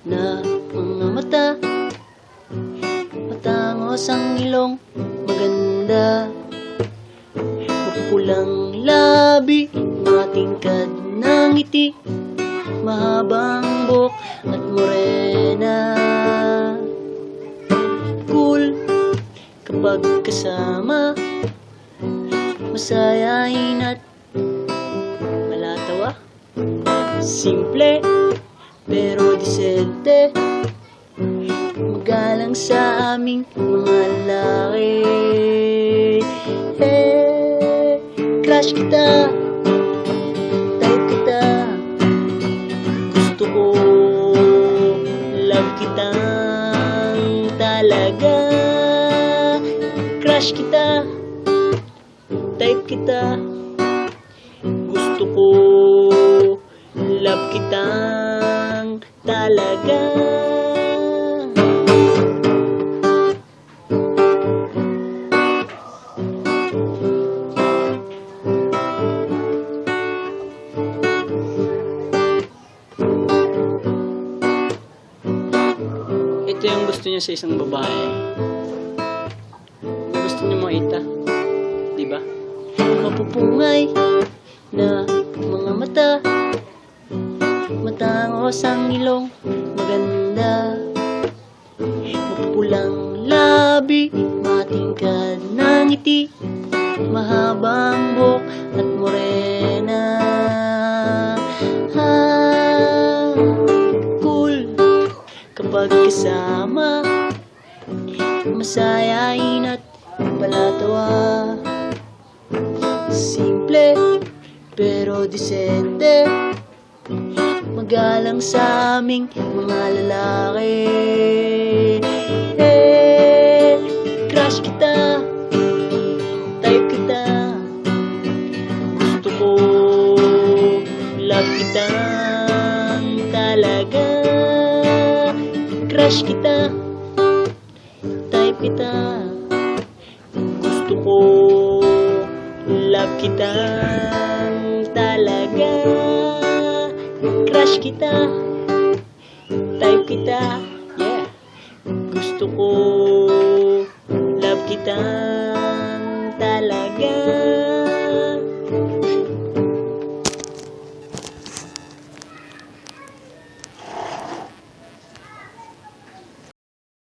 na mga mata, matangos ang ilong, maganda, mapulang labi, matingkad ng ngiti, mahabang buhok at morena. Cool kapag kasama, masayahin at malatawa. Simple pero disente, magalang sa aming mga lalaki. Hey, crush kita, type kita, gusto ko, love kitang talaga. Crush kita, type kita, gusto ko, love kitang talaga. Ito yung gusto niya sa isang babae. Gusto niya makita, di ba? Mapupungay na mga mata, matangos ang ilong, maganda, mapulang labi, matingkad ng ngiti, mahabang buhok at morena. Cool kapag kasama, masayahin at palatawa. Simple pero disente, magalang sa aming mga lalaki. Hey, crush kita, type kita, gusto ko, love kitang talaga. Crush kita, type kita, gusto ko, love kitang talaga. Crush kita, type kita, yeah, gusto ko, love kita.